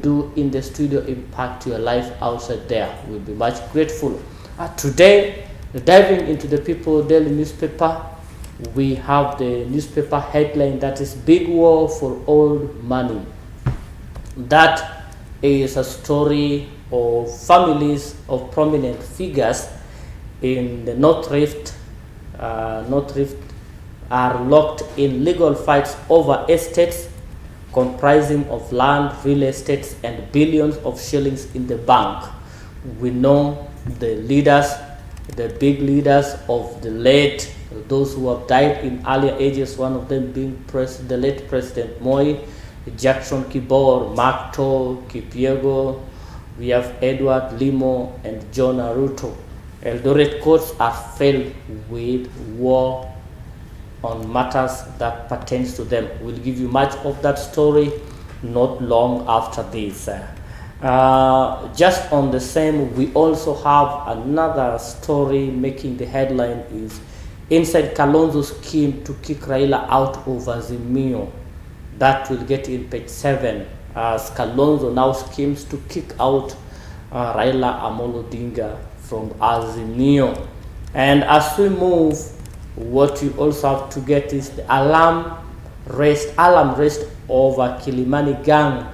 do in the studio impact your life outside there. We'll be much grateful. Today, diving into the People Daily newspaper, we have the newspaper headline that is Big War for Old Money. That is a story of families of prominent figures in the North Rift are locked in legal fights over estates comprising of land, real estates, and billions of shillings in the bank. We know the leaders, the big leaders of the late, those who have died in earlier ages, one of them being the late President Moi, Jackson Kibor, Makto, Kipyego, we have Edward Limo, and John Aruto. Eldoret courts are filled with war on matters that pertains to them. We'll give you much of that story not long after this. Just on the same, we also have another story making the headline is inside Kalonzo's scheme to kick Raila out of Azimio. That will get in page 7 as Kalonzo now schemes to kick out Raila Amolo Odinga from Azimio. And as we move, what you also have to get is the alarm raised over Kilimani gang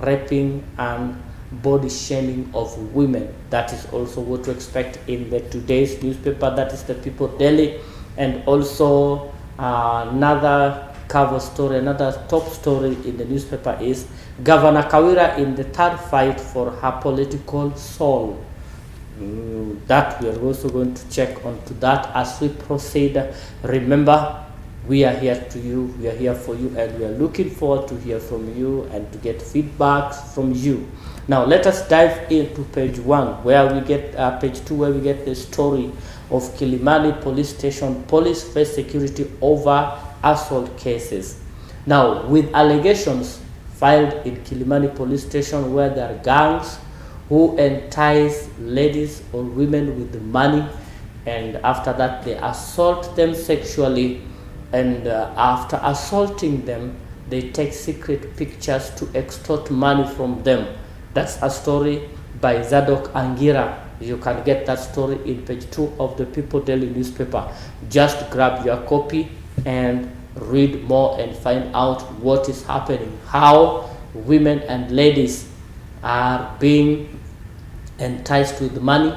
raping and body shaming of women. That is also what to expect in the today's newspaper, that is the People Daily. And also another cover story, another top story in the newspaper is Governor Kawira in the third fight for her political soul. That we are also going to check onto that as we proceed. Remember, we are here to you, we are here for you, and we are looking forward to hear from you and to get feedback from you. Now let us dive into page 1 where we get page 2 where we get the story of Kilimani police station. Police face security over assault cases. Now, with allegations filed in Kilimani police station where there are gangs who entice ladies or women with the money, and after that they assault them sexually, and after assaulting them they take secret pictures to extort money from them. That's a story by Zadok Angira. You can get that story in page 2 of the People Daily newspaper. Just grab your copy and read more and find out what is happening, how women and ladies are being enticed with money.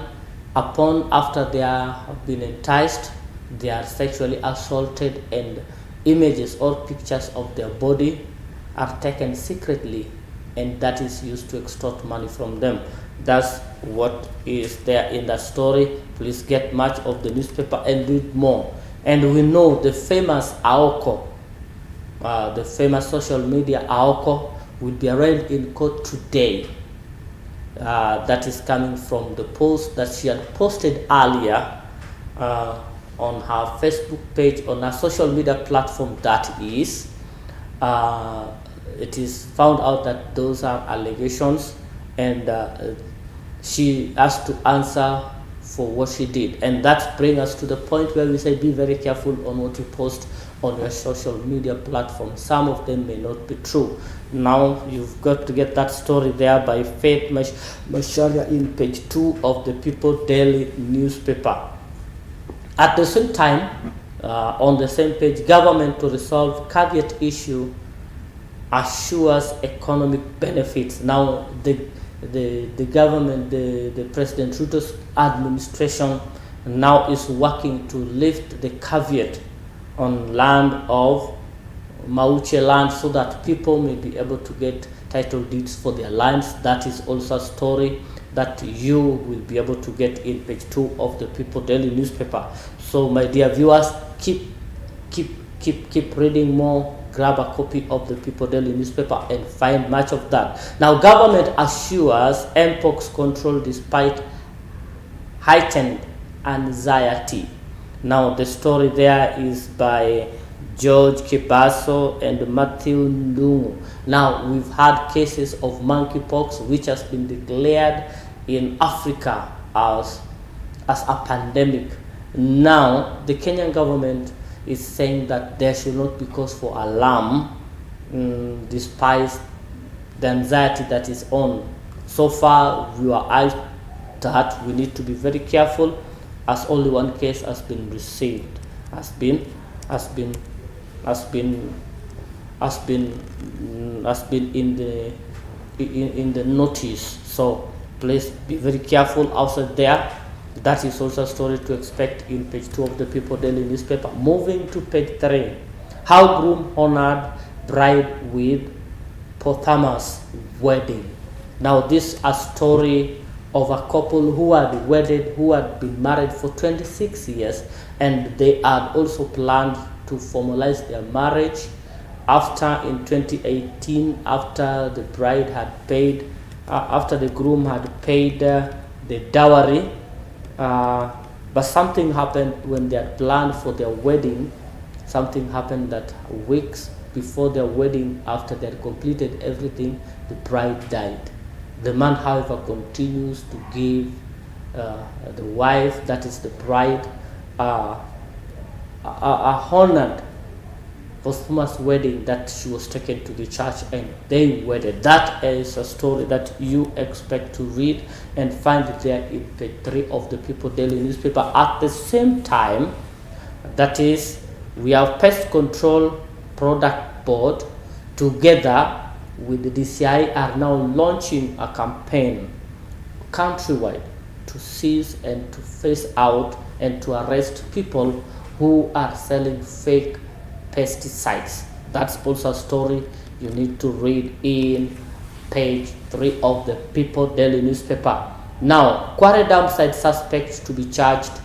After they have been enticed, they are sexually assaulted, and images or pictures of their body are taken secretly, and that is used to extort money from them. That's what is there in that story. Please get much of the newspaper and read more. And we know the famous Aoko, the famous social media Aoko, will be arraigned in court today. That is coming from the post that she had posted earlier on her Facebook page, on her social media platform. That is, it is found out that those are allegations, and she has to answer for what she did. And that brings us to the point where we say be very careful on what you post on your social media platform. Some of them may not be true. Now you've got to get that story there by Faith Masharia in page 2 of the People Daily newspaper. At the same time, on the same page, government to resolve caveat issue assures economic benefits. Now the government, the President Ruto's administration now is working to lift the caveat on land of Mauche land so that people may be able to get title deeds for their lands. That is also a story that you will be able to get in page 2 of the People Daily newspaper. So my dear viewers, keep reading more. Grab a copy of the People Daily newspaper and find much of that. Now, government assures Mpox control despite heightened anxiety. Now, the story there is by George Kibaso and Matthew Ndungu. Now, we've had cases of monkeypox which has been declared in Africa as a pandemic. Now, the Kenyan government is saying that there should not be cause for alarm despite the anxiety that is on. So far, we are out that we need to be very careful, as only one case has been received, has been in the notice. So please be very careful outside there. That is also a story to expect in page 2 of the People Daily newspaper. Moving to page 3, how groom honored bride with Pothamas wedding. Now this is a story of a couple who had been married for 26 years, and they had also planned to formalize their marriage after, in 2018, after the bride had paid, after the groom had paid the dowry. But something happened when they had planned for their wedding. Something happened that weeks before their wedding, after they had completed everything, the bride died. The man, however, continues to give the wife, that is the bride, a honored posthumous wedding, that she was taken to the church and they wedded. That is a story that you expect to read and find it there in page 3 of the People Daily newspaper. At the same time, that is, we have Pest Control Product Board together with the DCI are now launching a campaign countrywide to seize and to phase out and to arrest people who are selling fake pesticides. That's also a story you need to read in page 3 of the People Daily newspaper. Now, quarry dam site suspects to be charged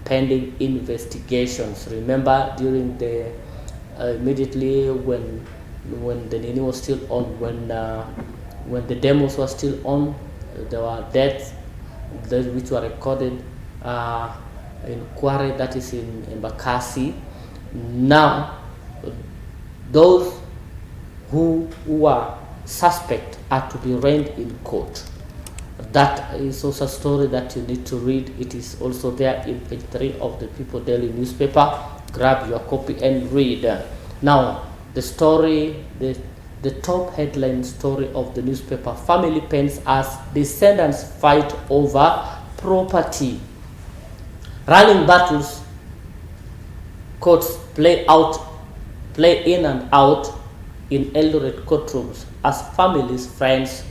pending investigations. Remember, during the immediately when the Nini was still on, when the demos were still on, there were deaths which were recorded in quarry, that is in Bakassi. Now, those who are suspect are to be arraigned in court. That is also a story that you need to read. It is also there in page 3 of the People Daily newspaper. Grab your copy and read. Now, the story, the top headline story of the newspaper: family pains as descendants fight over property. Running battles, courts play in and out in Eldoret courtrooms as families, friends,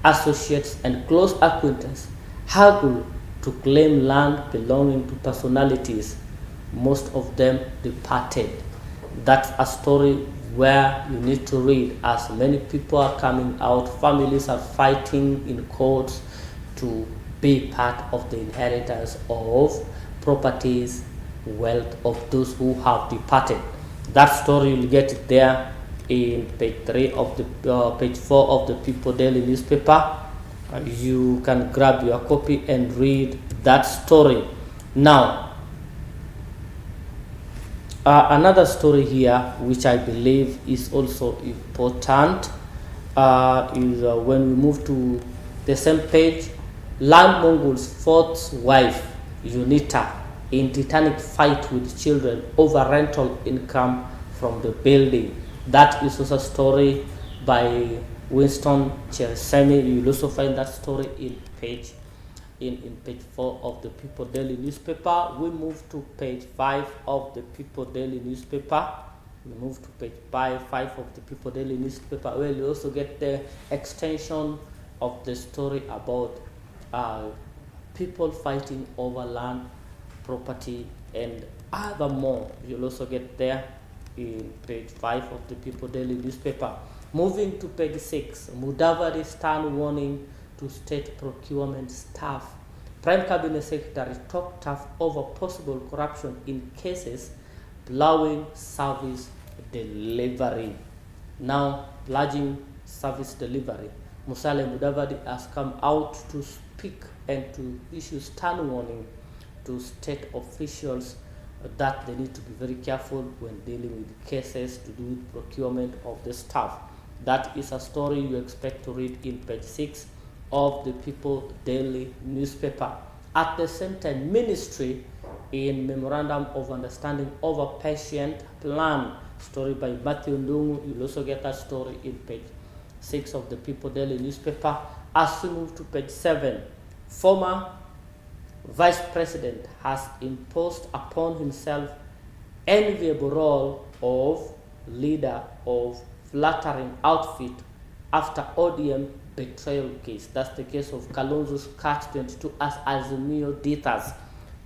associates, and close acquaintances haggle to claim land belonging to personalities, most of them departed. That's a story where you need to read, as many people are coming out, families are fighting in courts to be part of the inheritance of properties, wealth of those who have departed. That story, you'll get it there in page 3 of the page 4 of the People Daily newspaper. You can grab your copy and read that story. Now, another story here which I believe is also important is when we move to the same page: Land Mongol's fourth wife Unita in titanic fight with children over rental income from the building. That is also a story by Winston Cheresemi. You will also find that story in page 4 of the People Daily newspaper. We move to page 5 of the People Daily newspaper. We move to page 5 of the People Daily newspaper, where you also get the extension of the story about people fighting over land, property, and other more. You'll also get there in page 5 of the People Daily newspaper. Moving to page 6, Mudavadi stern warning to state procurement staff. Prime Cabinet Secretary talked tough over possible corruption in cases blowing service delivery. Now, pledging service delivery, Musalia Mudavadi has come out to speak and to issue stern warning to state officials that they need to be very careful when dealing with cases to do with procurement of the staff. That is a story you expect to read in page 6 of the People Daily newspaper. At the same time, Ministry in Memorandum of Understanding over Patient Plan, story by Matthew Ndungu. You'll also get that story in page 6 of the People Daily newspaper. As we move to page 7, former Vice President has imposed upon himself enviable role of leader of flattering outfit after ODM betrayal case. That's the case of Kalonzo's catch-22 as Azimio dithers.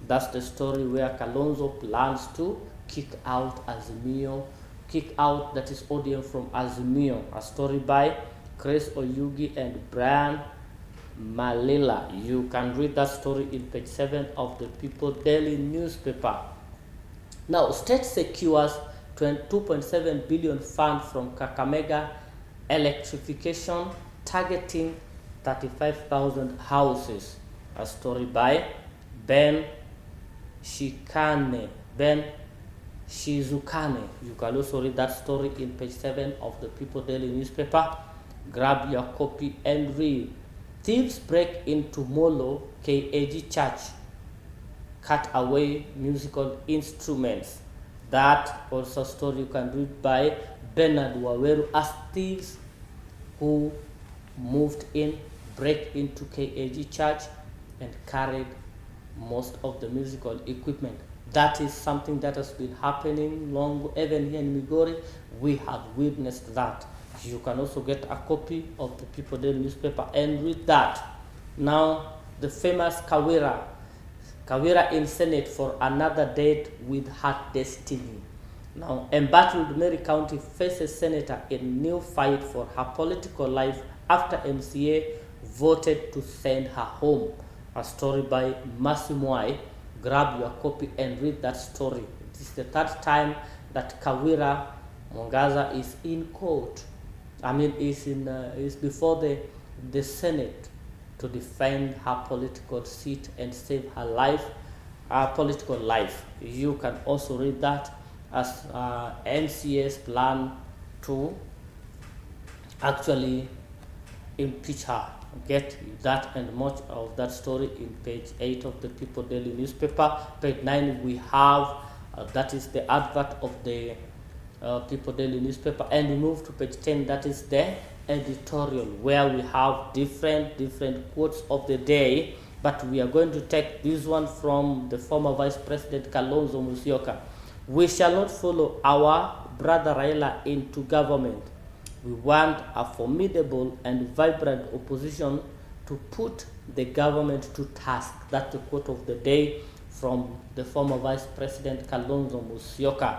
That's the story where Kalonzo plans to kick out Azimio, that is ODM from Azimio. A story by Chris Oyugi and Brian Malila. You can read that story in page 7 of the People Daily newspaper. Now, state secures 22.7 billion fund from Kakamega electrification targeting 35,000 houses. A story by Ben Shizukane. You can also read that story in page 7 of the People Daily newspaper. Grab your copy and read. Thieves break into Molo KAG church, cut away musical instruments. That also story you can read by Bernard Waweru as thieves who moved in, break into KAG church and carried most of the musical equipment. That is something that has been happening long, even here in Migori. We have witnessed that. You can also get a copy of the People Daily newspaper and read that. Now, the famous Kawira in Senate for another date with her destiny. Now, embattled Mary County faces senator in new fight for her political life after MCA voted to send her home. A story by Masimwai. Grab your copy and read that story. It is the third time that Kawira Mwangaza is in court. Is before the Senate to defend her political seat and save her political life. You can also read that as MCA's plan to actually impeach her. Get that and much of that story in page 8 of the People Daily newspaper. Page 9 we have that is the advert of the People Daily newspaper, and we move to page 10. That is the editorial where we have different quotes of the day, but we are going to take this one from the former Vice President Kalonzo Musyoka. We shall not follow our brother Raila into government. We want a formidable and vibrant opposition to put the government to task. That's the quote of the day from the former Vice President Kalonzo Musyoka.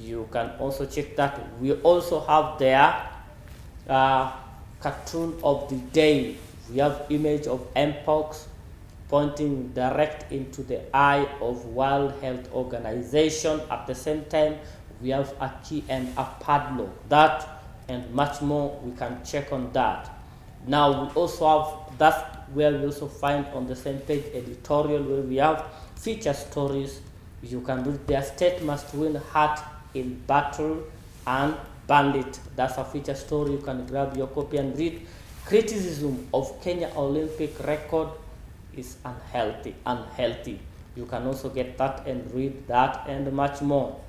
You can also check that. We also have their cartoon of the day. We have image of Mpox pointing direct into the eye of World Health Organization. At the same time, we have a key and a padlock. That and much more, we can check on that. Now we also have, that's where we also find on the same page editorial where we have feature stories. You can read their state must win heart in battle and bandit. That's a feature story. You can grab your copy and read. Criticism of Kenya Olympic record is unhealthy. You can also get that and read that and much more.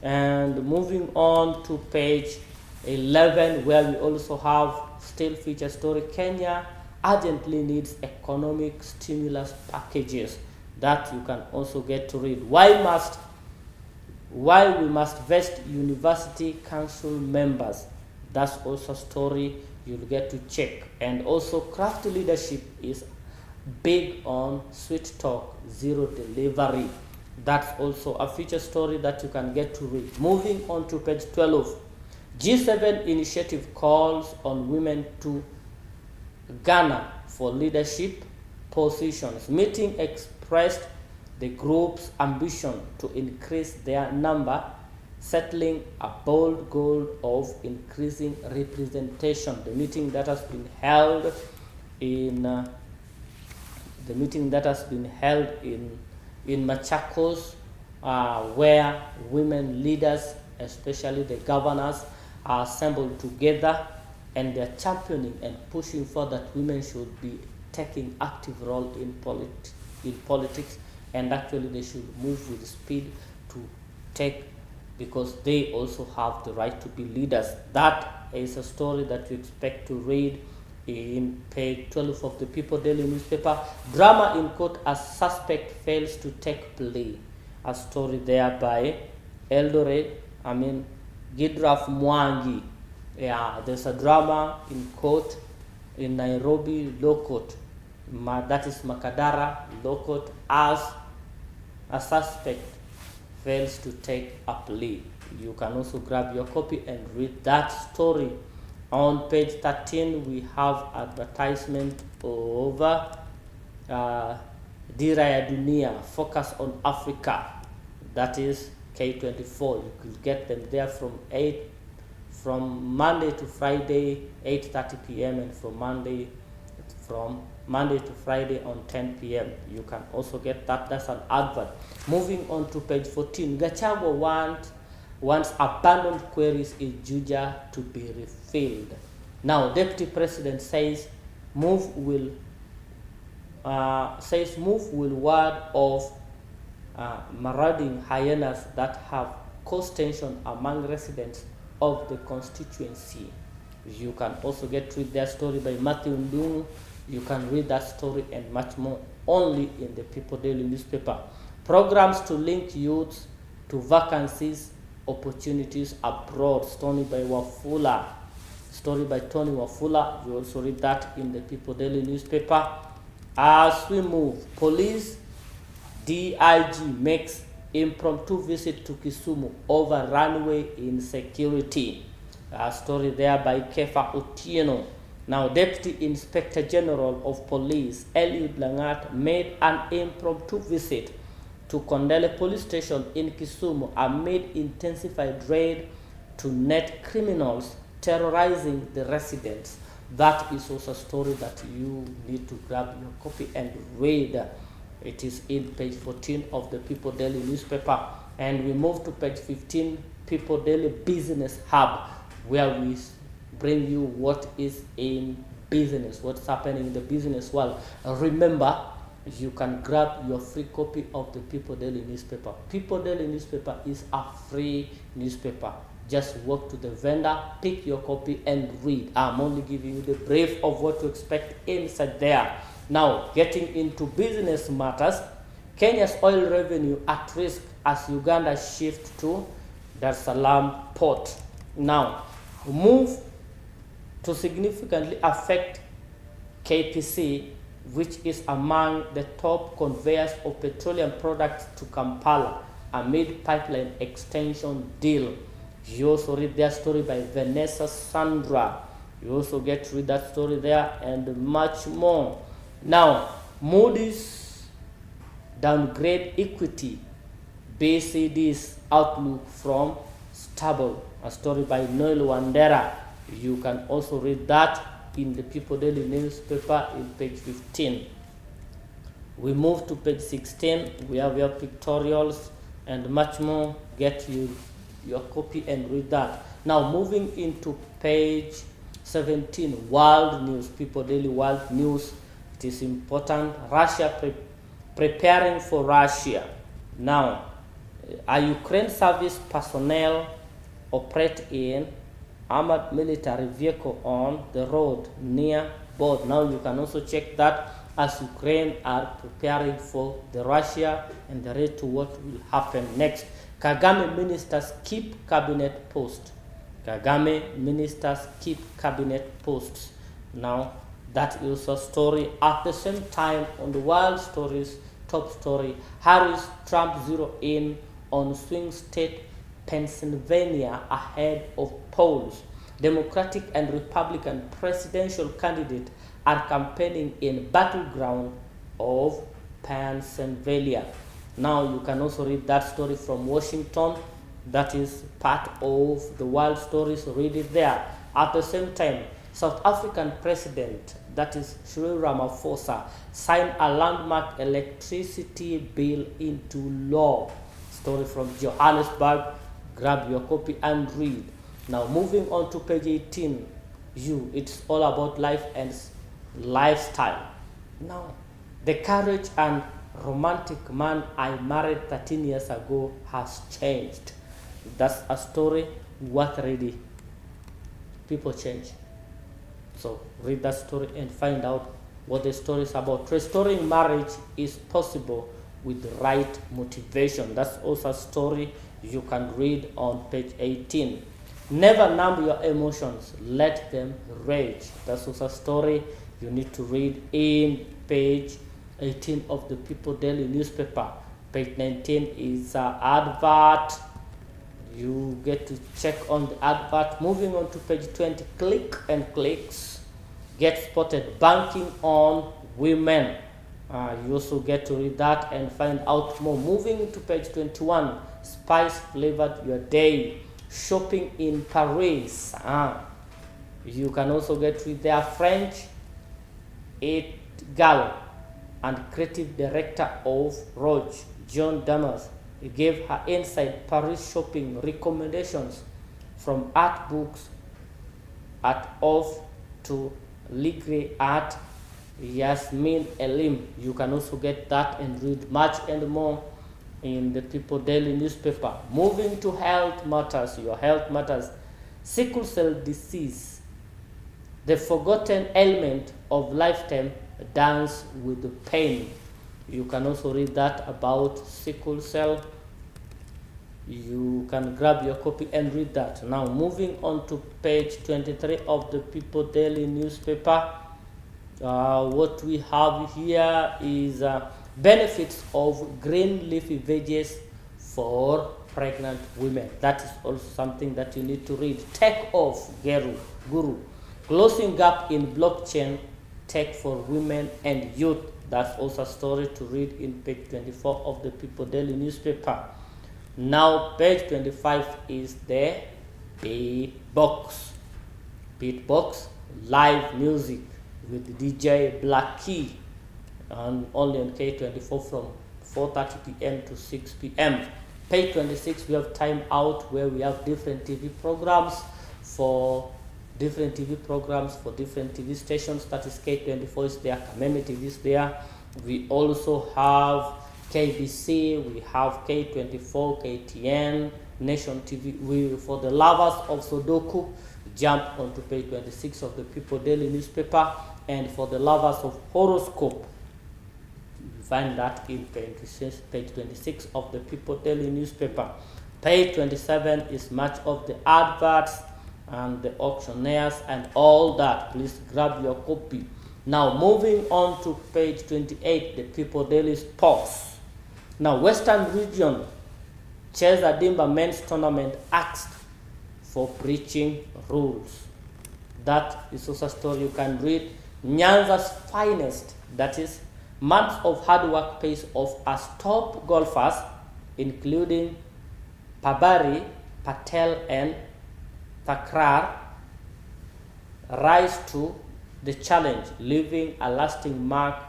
And moving on to page 11, where we also have still feature story. Kenya urgently needs economic stimulus packages. That you can also get to read. Why we must vest university council members. That's also a story you'll get to check. And also craft leadership is big on sweet talk, zero delivery. That's also a feature story that you can get to read. Moving on to page 12. G7 initiative calls on women to garner for leadership positions. Meeting expressed the group's ambition to increase their number, settling a bold goal of increasing representation. The meeting that has been held in Machakos, where women leaders, especially the governors, are assembled together, and they're championing and pushing for that women should be taking active role in politics, and actually they should move with speed to take because they also have the right to be leaders. That is a story that you expect to read in page 12 of the People Daily newspaper. Drama in court as suspect fails to take plea. A story there by Gidraf Mwangi. Yeah, there's a drama in court in Nairobi Law Court, that is Makadara Law Court, as a suspect fails to take a plea. You can also grab your copy and read that story. On page 13, we have advertisement over Dira ya Dunia, Focus on Africa. That is K24. You could get them there from Monday to Friday, 8:30 p.m. and from Monday to Friday on 10 p.m. You can also get that. That's an advert. Moving on to page 14, Gachagua wants abandoned queries in Juja to be refilled. Now, Deputy President says move will ward off marauding hyenas that have caused tension among residents of the constituency. You can also read their story by Matthew Ndungu. You can read that story and much more only in the People Daily newspaper. Programs to link youths to vacancies, opportunities abroad. Story by Tony Wafula. You also read that in the People Daily newspaper. As we move, police DIG makes impromptu visit to Kisumu over runway insecurity. A story there by Kefa Otieno. Now, Deputy Inspector General of Police Eliud Langat made an impromptu visit to Kondele Police Station in Kisumu amid intensified raid to net criminals terrorizing the residents. That is also a story that you need to grab your copy and read. It is in page 14 of the People Daily newspaper. And we move to page 15, People Daily Business Hub, where we bring you what is in business, what's happening in the business world. Remember, you can grab your free copy of the People Daily newspaper. People Daily newspaper is a free newspaper. Just walk to the vendor, pick your copy and read. I'm only giving you the brief of what to expect inside there. Now, getting into business matters, Kenya's oil revenue at risk as Uganda shifts to Dar es Salaam port. Now, move to significantly affect KPC, which is among the top conveyors of petroleum products to Kampala amid pipeline extension deal. You also read their story by Vanessa Sandra. You also get to read that story there and much more. Now, Moody's downgrade equity BCD's outlook from stable. A story by Noel Wandera. You can also read that in the People Daily newspaper in page 15. We move to page 16. We have your pictorials and much more. Get you your copy and read that. Now, moving into page 17, World News, People Daily World News. It is important. Russia preparing for Russia. Now, a Ukraine service personnel operate in armored military vehicle on the road near board. Now you can also check that as Ukraine are preparing for the Russia and the rate to what will happen next. Kagame ministers keep cabinet posts. Kagame ministers keep cabinet posts. Now that is a story. At the same time, on the world stories, top story, Harris Trump zero in on swing state Pennsylvania ahead of polls. Democratic and Republican presidential candidates are campaigning in battleground of Pennsylvania. Now you can also read that story from Washington. That is part of the world stories. Read it there. At the same time, South African president, that is Cyril Ramaphosa, signed a landmark electricity bill into law. Story from Johannesburg. Grab your copy and read. Now moving on to page 18, it's all about life and lifestyle. Now, the courage and romantic man I married 13 years ago has changed. That's a story worth reading. People change. So read that story and find out what the story is about. Restoring marriage is possible with the right motivation. That's also a story you can read on page 18. Never numb your emotions, let them rage. That's also a story you need to read in page 18 of the People Daily newspaper. Page 19 is an advert. You get to check on the advert. Moving on to page 20, click and clicks. Get spotted, banking on women. You also get to read that and find out more. Moving to page 21, spice flavored your day. Shopping in Paris. You can also get to read their French It Girl and creative director of Roche, John Damas. He gave her inside Paris shopping recommendations from art books, art of to Ligre art, Yasmin Elim. You can also get that and read much and more in the People Daily newspaper. Moving to health matters, your health matters. Sickle cell disease, the forgotten ailment of lifetime, dance with the pain. You can also read that about sickle cell. You can grab your copy and read that. Now moving on to page 23 of the People Daily newspaper. What we have here is benefits of green leafy veggies for pregnant women. That is also something that you need to read. Take off Guru. Closing gap in blockchain tech for women and youth. That's also a story to read in page 24 of the People Daily newspaper. Now page 25 is the Beatbox. Beatbox, live music with DJ Blacky, and only on K24 from 4:30 p.m. to 6 p.m. Page 26, we have Time Out, where we have different TV programs for different TV stations. That is K24 is there, Kameme TV is there. We also have KBC, we have K24, KTN, Nation TV. For the lovers of Sudoku, jump onto page 26 of the People Daily newspaper. And for the lovers of horoscope, you find that in page 26 of the People Daily newspaper. Page 27 is much of the adverts and the auctioneers and all that. Please grab your copy. Now moving on to page 28, the People Daily Sports. Now Western Region Cheza Dimba Men's Tournament asked for breaching rules. That is also a story you can read. Nyanza's finest, that is months of hard work pays off as top golfers, including Pabari, Patel and Thakrar, rise to the challenge, leaving a lasting mark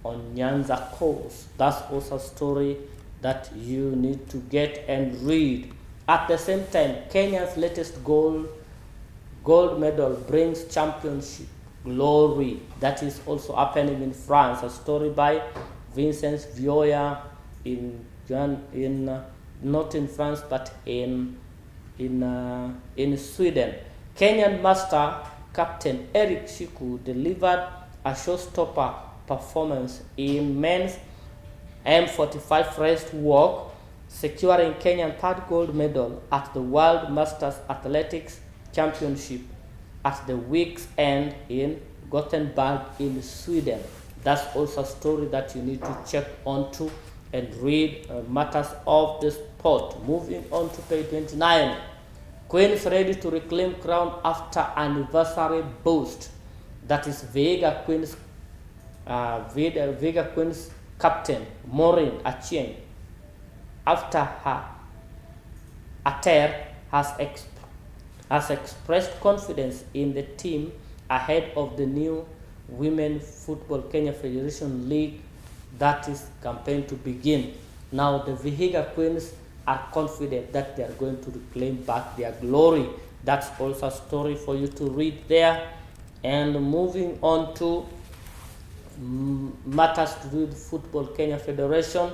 on Nyanza course. That's also a story that you need to get and read. At the same time, Kenya's latest gold medal brings championship glory. That is also happening in France. A story by Vincent Vioya not in France but in Sweden. Kenyan master captain Eric Shiku delivered a showstopper performance in men's M45 race walk, securing Kenyan third gold medal at the World Masters Athletics Championship at the week's end in Gothenburg in Sweden. That's also a story that you need to check onto and read matters of the sport. Moving on to page 29. Queen's ready to reclaim crown after anniversary boost. That is Vega Queen's captain Maureen Achieng, after her attire has expressed confidence in the team ahead of the new Women Football Kenya Federation League that is campaign to begin. Now the Vihiga Queens are confident that they are going to reclaim back their glory. That's also a story for you to read there. And moving on to matters to do with Football Kenya Federation,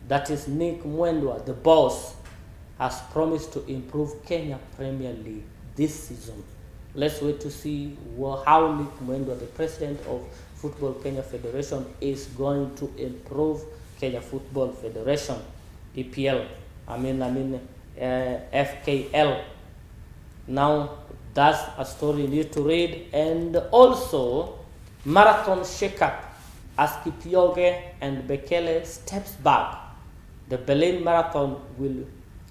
that is Nick Mwendwa, the boss, has promised to improve Kenya Premier League this season. Let's wait to see how Nick Mwendwa, the president of Football Kenya Federation, is going to improve Kenya Football Federation, FKL. Now, that's a story you need to read. And also, marathon shakeup as Kipchoge and Bekele steps back. The Berlin Marathon will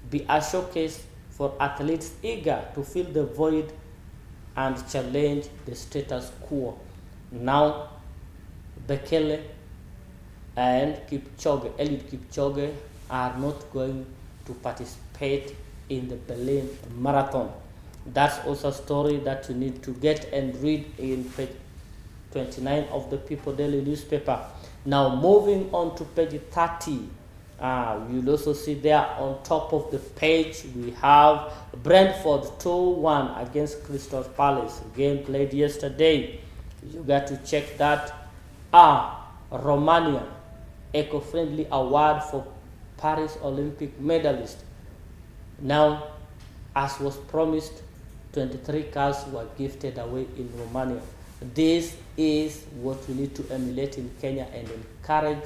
be a showcase for athletes eager to fill the void and challenge the status quo. Now, Bekele and Eliud Kipchoge are not going to participate in the Berlin Marathon. That's also a story that you need to get and read in page 29 of the People Daily newspaper. Now, moving on to page 30. You'll also see there on top of the page we have Brentford 2-1 against Crystal Palace. Game played yesterday. You got to check that. Romania eco-friendly award for Paris Olympic medalist. Now, as was promised, 23 cars were gifted away in Romania. This is what we need to emulate in Kenya and encourage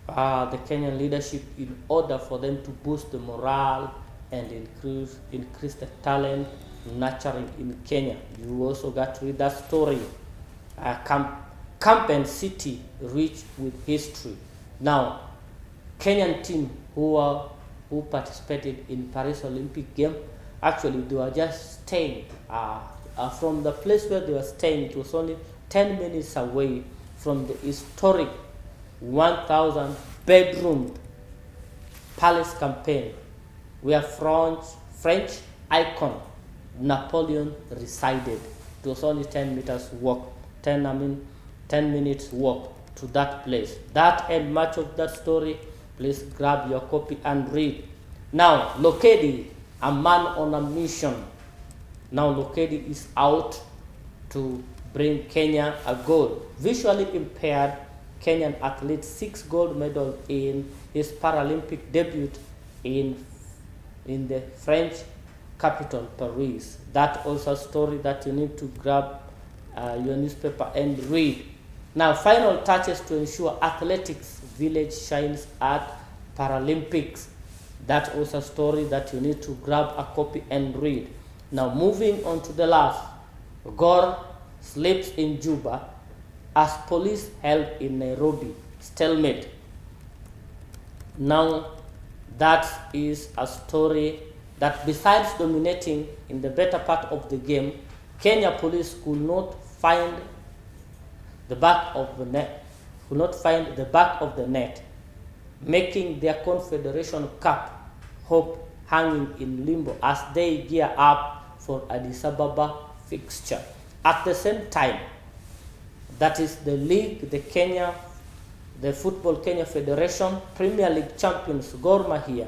the Kenyan leadership in order for them to boost the morale and increase the talent nurturing in Kenya. You also got to read that story. Camp and City rich with history. Now, Kenyan team who participated in Paris Olympic game, actually they were just staying from the place where they were staying. It was only 10 minutes away from the historic 1,000 bedroom palace campaign where French icon Napoleon resided. It was only 10 minutes walk to that place. That and much of that story, please grab your copy and read. Now, Lokedi, a man on a mission. Now, Lokedi is out to bring Kenya a gold. Visually impaired Kenyan athlete 6 gold medals in his Paralympic debut in the French capital, Paris. That also a story that you need to grab your newspaper and read. Now, final touches to ensure athletics village shines at Paralympics. That's also a story that you need to grab a copy and read. Now, moving on to the last. Gore sleeps in Juba as police held in Nairobi. Stalemate. Now, that is a story that besides dominating in the better part of the game, Kenya police could not find the back of the net, making their Confederation Cup hope hanging in limbo as they gear up for Addis Ababa fixture. At the same time, that is the league, the Football Kenya Federation Premier League champions Gor Mahia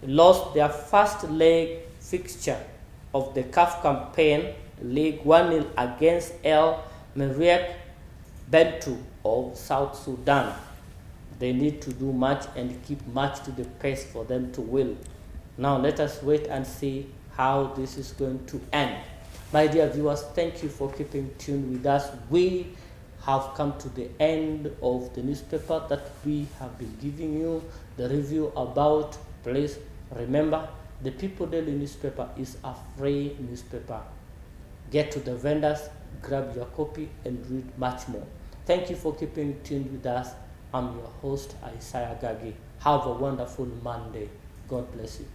lost their first leg fixture of the CAF campaign League 1-0 against El Merreikh Bentu of South Sudan. They need to do much and keep much to the pace for them to win. Now let us wait and see how this is going to end. My dear viewers, thank you for keeping tuned with us. We have come to the end of the newspaper that we have been giving you the review about. Please remember, the People Daily newspaper is a free newspaper. Get to the vendors, grab your copy and read much more. Thank you for keeping tuned with us. I'm your host, Isaiah Gagi. Have a wonderful Monday. God bless you.